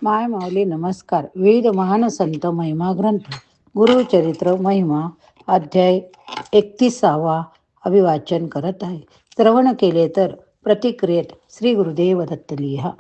माय माऊली नमस्कार. विविध महान संत महिमा ग्रंथ गुरुचरित्र महिमा अध्याय 31वा अभिवाचन करत आहे. श्रवण केले तर प्रतिक्रियेत श्री गुरुदेव दत्त लिहा.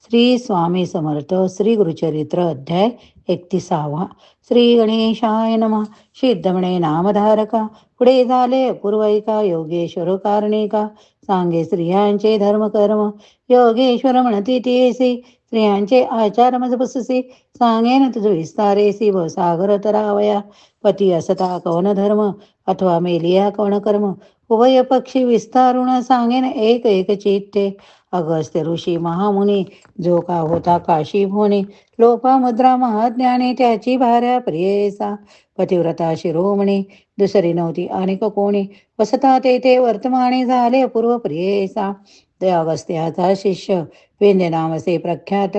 श्री स्वामी समर्थ. श्री गुरुचरित्र अध्याय 31वा. श्री गणेशाय नमः. सिद्धमणे नामधारका पुढे झाले पूर्वैका योगेश्वर कारणिका सांगे स्त्रियांचे धर्म कर्म योगेश्वर म्हणती तेसी स्त्रियांचे आचार मजबुससी सांगेन तुझ विस्तारेसी व सागर तरावया पती असता कवन धर्म अथवा मेलिया कवन कर्म उभय पक्षी विस्तारुण सांगेन एक एक चित्ते अगस्त्य ऋषी महामुनी जो का होता काशी भोनी लोपा मुद्रा महाज्ञानी त्याची भार्या प्रियेसा पतिव्रता शिरोमणी दुसरी नव्हती अनेक कोणी वसता तेथे वर्तमाने झाले पूर्व प्रियेसा ते अगस्त्याचा शिष्य वेंद्य नामसे प्रख्यात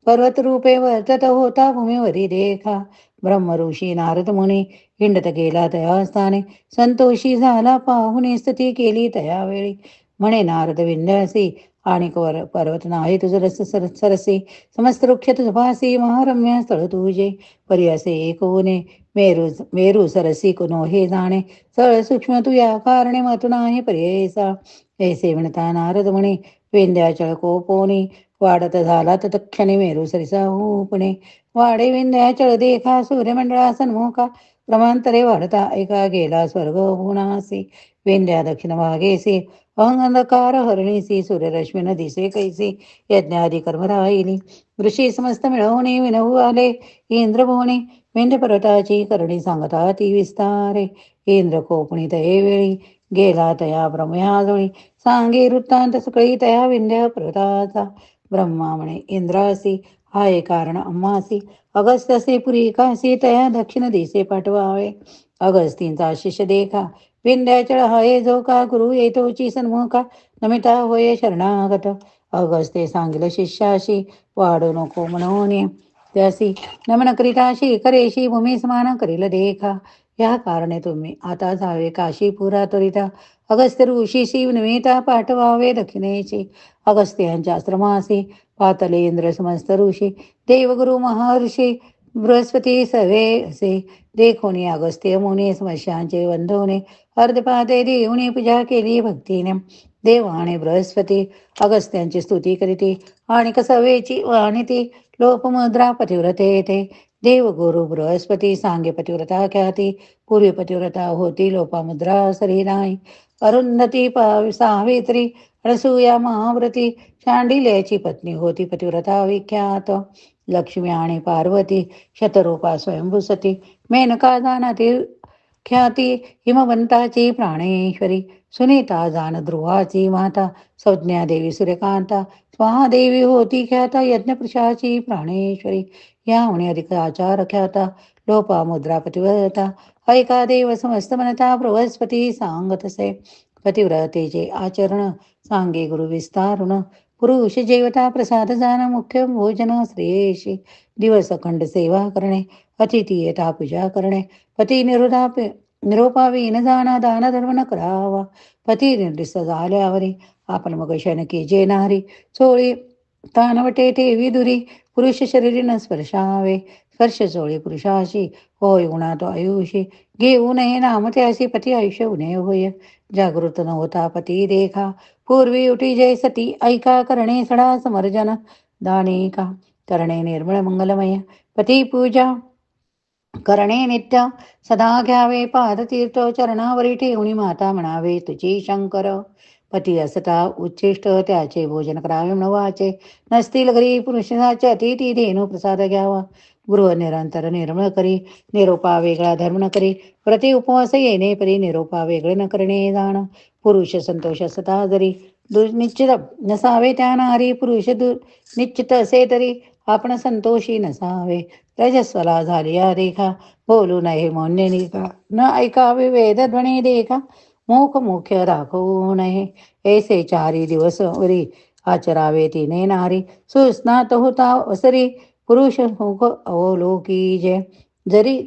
पर्वत रूपे वर्तत होता भूमीवरी देखा ब्रह्म ऋषी नारद मुनी हिंडत गेला तया स्थाने संतोषी झाला पाहुणे स्तुती केली तयावेळी म्हणे नारद विंध्यासी आणि पर्वत नाही तुझ रस सरसी समस्त वृक्ष तुझभासी महारम्य स्थळ तुझे परी असे एक होणे मेरू सरसी कुनो हे जाणे स्थळ सूक्ष्म तू या कारणे मत नाही पर्ययसा ऐसे म्हणता नारद म्हणे विंध्याचळ कोपोनी वाढत झाला तत्क्षणी मेरू सरिसा होपणे वाडे विंध्याचळ देखा सूर्यमंडळा सन्मुखा प्रमांतरे वाढता ऐका गेला स्वर्ग भुवनासी विंध्या दक्षिण भागेसी अंधकार हरणीसी सूर्यरश्मीन दिसे कैसी यज्ञादी कर्म राहिली ऋषी समस्त मिळवणे विनवू आले इंद्रभुवने विंध्य पर्वताची करणी सांगता ती विस्तारे इंद्र कोपणी तये वेळी गेला तया ब्रह्म्याजळी सांगे वृत्तांत सगळी तया विंध्य पर्वताचा ब्रह्मा म्हणे इंद्रासी हाय कारण अम्मासी अगस्त्यसे पुरी काशी तया दक्षिण दिसे पाठवावे अगस्तींचा शिष्य देखा विंध्याचळ हाय जो का गुरु येतोची सन्मुखा नमिता होय शरणागत अगस्ते सांगितलं शिष्याशी वाढू नको म्हणून त्यासी नमन करिताशी करेशी भूमी समान करील देखा या कारणे तुम्ही आता जावे काशीपुरा त्वरिता अगस्त्य ऋषीशी नमिता पाठवावे दक्षिणेची अगस्त्यांच्या आश्रमासी पातले इंद्र समस्त ऋषी देवगुरु महर्षी बृहस्पती सवे असे देखोनी अगस्त्य मुनी समस्यांचे वंदवणे अर्धपाते देवणी पूजा केली भक्तीने देवाने बृहस्पती अगस्त्यांची स्तुती करीती आणि कसवेची वाणिती लोपमुद्रा पतिव्रते येते देवगुरु बृहस्पती सांगे पतिव्रता ख्याती पूर्वी पतिव्रता होती लोपामुद्रा सरी नाही अरुंधती सावित्री अनसूया महाव्रती शांडिल्याची पत्नी होती पतिव्रता विख्यात लक्ष्मी आणि पार्वती शतरूपा स्वयंभूसती मेनका जानाती ख्याती हिमवंताची प्राणेश्वरी सुनीता जान ध्रुवाची माता संज्ञा देवी सूर्यकांता स्वाहादेवी होती ख्याता यज्ञपुरुषाची प्राणेश्वरी यामुळे अधिक आचार ख्याता लोपा मुद्रा पतिव्रता ऐका देव समस्त मनता बृहस्पती सांगतसे पतिव्रतेचे आचरण सांगे गुरु विस्तारुण पुरुष जेवता प्रसाद जाण मुख्य भोजन श्रेयशी दिवस अखंड सेवा करणे अतिथी येता पूजा करणे पती निरोपावी न जाणा दान धर्म न करावा पती निर्दिष्ट झाल्यावरी आपण मग शनकी जेनारी चोळी तानवटे ठेवी दुरी पुरुष शरीरी न स्पर्शावे स्पर्श चोळी पुरुषाशी होय गुणातो आयुषी घेऊ नये नाम त्याशी पती आयुष्य उणे होय जागृत न होता पती देखा पूर्वी उठी जय सती ऐका करणे सडा समर्जन दाणी का करणे निर्मळ मंगलमय पती पूजा करणे नित्य सदा घ्यावे पादतीर्थ चरणावरी ठेवणी माता म्हणावे तुझी शंकर पती असता उच्चिष्ट त्याचे भोजन करावे म्हणवाचे नसतील घरी पुरुषाचे अतिथी धेनू प्रसाद घ्यावा गृह निरंतर निर्मळ करी निरोपा वेगळा धर्म न करी प्रति उपवास येणे परी निरोपा वेगळे न करणे जाण पुरुष संतोष असता जरी दुर्निश्चित नसावे त्या नारी पुरुष निश्चित असे तरी आपण संतोषी नसावे रजस्वला झालिया देखा बोलू नये मौन्य निका न ऐकावे वेदध्वनी देखा मुख मुख्य दाखवू नये ऐसे चारी दिवस वरी आचरावे तिने नारी सुस्नात होता असरी पुरुष मुख अवलोकी जे जरी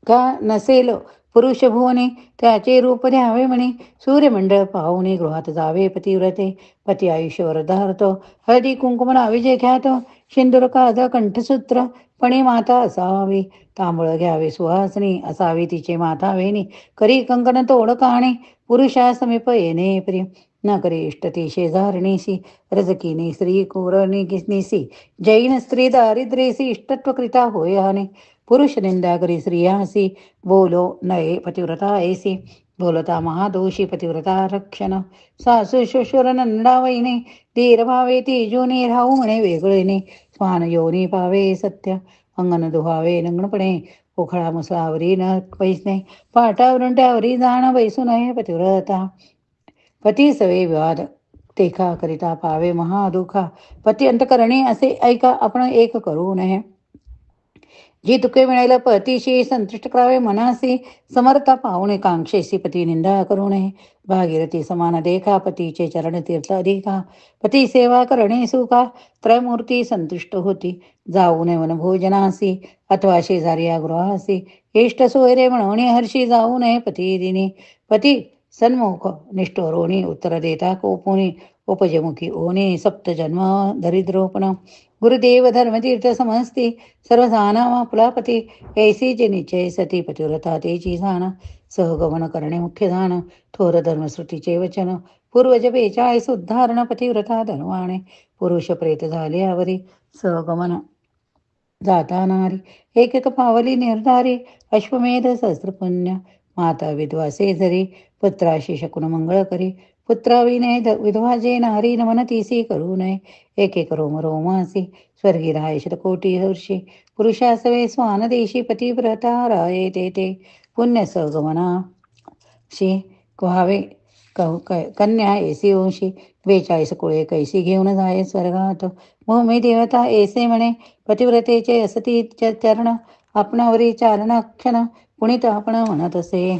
का नसेल पुरुष भुवने त्याचे रूप द्यावे म्हणे सूर्यमंडळ पाहुणे गृहात जावे पतिव्रते पती आयुष्यवर धारतो हळदी कुंकुम नावे जे ख्यात सिंदूर काजा कंठसूत्र पणी माता असावी. तांबळ घ्यावे सुहासनी असावी तिचे माता वेणी. करी कंकण तोड काणे पुरुषा समीप येणे प्रिय. न करी इष्टती शेजारणीसी रजकिनी स्त्री कुरणीसी. जैन स्त्री दारिद्र्यसी इष्टत्व कृता होय हाने. पुरुष निंदा करी स्त्रियासी बोलो नये पतिव्रता ऐसी. बोलता महादोषी पतिव्रता रक्षण. सासू शुशुर नंदावैने धीर भावे तेजोनी राहू म्हणे वेगळेने. स्वान योनी पावे सत्य अंगण दुहावे नग्नपणे. पोखळा मुसळावरी न पैसणे पाटावरून त्यावरी जाण बैसू नये पतिव्रता. पती सवे विवाद तेखा करिता पावे महादुखा. पती अंतकरणी असे ऐका आपण एक करू नये. जी तुके मिळेल पतीशी संतुष्ट करावे मनासी. समर्था पाहुणे कांक्षेसी पती निंदा करू नये. भागीरथी समान देखा पतीचे चरण तीर्थ अधिका. पती सेवा करणे सुखा त्रयमूर्ती संतुष्ट होती. जाऊ नये वनभोजनासी अथवा शेजारी या गृहासी. इष्ट सोयरे म्हणून हर्षी जाऊ नये पती दिनी. पती सन्मुख निष्ठोरोणी उत्तर देता कोपुनी. उपजमुखी ओने सप्तजन्म दरिद्रोपण. गुरुदेव धर्मतीर्थ समजती सर्वसाना पुलापती. ऐसी जे निश्चय सती पतिव्रता तेची जाण. सहगमन करणे मुख्य दान थोर धर्मश्रुतीचे वचन. पूर्वज 42 उद्धारण पतिव्रता धनवाणे. पुरुष प्रेत झाले आवरी सहगमन जाता नारी. एक एक पावली निर्धारी अश्वमेध सहस्रपुण्य. माता विधवा सेजरी पुत्राशी शकुन मंगळ करी. पुत्राविने विधवा जे नारी नमनतीसी करू नये. एक एक रोम रोमासी स्वर्गी राय शतकोटी हर्षी. पुरुषासवे स्वान देशी पतिव्रता राये ते पुण्य सहगमनाशी व्हावे कन्या ऐसी वंशी. 42 कुळे कैसी घेऊन जाये स्वर्गात. भूमी देवता ऐसे म्हणे पतिव्रतेचे असती चरण. आपणावरी चारणाक्षण पुणित आपण म्हणत असे.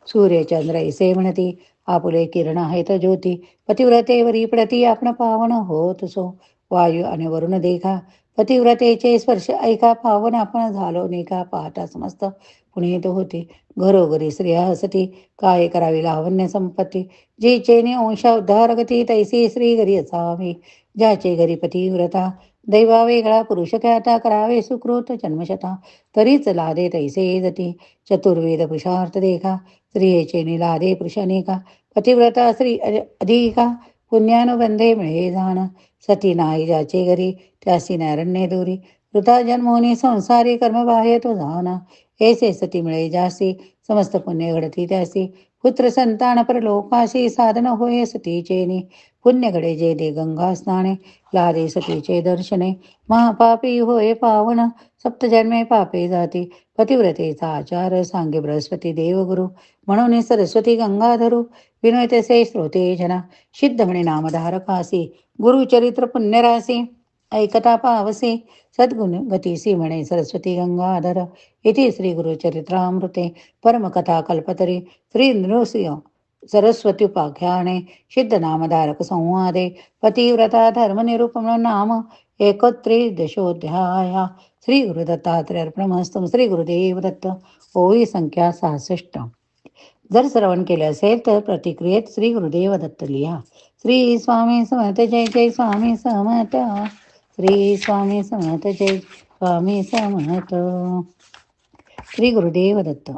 सूर्यचंद्र ऐसे म्हणती आपुले किरण आहेत ज्योती. पतिव्रतेवरी प्रती आपण पावन होत सो. वायू आणि वरुण देखा पतिव्रतेचे स्पर्श ऐका. पावन आपण झालो नेका पाहता समस्त पुनीत होती. घरोघरी स्त्रिया हसती काय करावी लावण्य संपत्ती. जी चेने अंशा उद्धार गती तैसी स्त्री घरी असावी. ज्याचे घरी पतिव्रता दैवा वेगळा पुरुष ख्याता. करावे सुकृत जन्मशता तरीच लादे तैसे जती. चतुर्वेद पुरुषार्थ देखा स्त्रियेचे निलादे पुरुषानिका. पतिव्रता स्त्री अधिका पुण्यानुबंधे मिळे जाण. सती नाही ज्याचे घरी त्यासी नैरण्य दूरी. वृथा जन्मोनी संसारी कर्मबाह्य तो जाना. ऐसे सती मिळे जासी समस्त पुण्य घडती त्यासी. पुत्र संतान परलोकाशी साधन होय सतीचेनी. पुण्य घडे जे दे गंगा स्नाने लादे सतीचे दर्शने. महापापी होय पावन सप्तजन्मे पापे जाती. पतिव्रतेचा आचार सांगे बृहस्पती देवगुरु. म्हणून सरस्वती गंगाधरू विनय तसे श्रोते जना. सिद्ध म्हणे नामधारकासी गुरुचरित्र पुण्यरासी. ऐकता पावसे सद्गुण गतीसी म्हणे सरस्वती गंगाधर. इति श्री गुरुचरित्रामृते परमकथा कल्पतरी श्री नृसिंह सरस्वती उपाख्याने सिद्ध नामधारक संवादे पतिव्रता धर्मनिरूपण नाम 31 श्री गुरुदत्तात्रय अर्पणमस्तु. श्री गुरुदेव दत्त. ओवी संख्या 66. जर श्रवण केले असेल तर प्रतिक्रियेत श्री गुरुदेव दत्त लिहा. श्री स्वामी समर्थ. जय जय स्वामी समर्थ. श्री स्वामी समर्थ. जय स्वामी समर्थ. श्री गुरुदेव दत्त.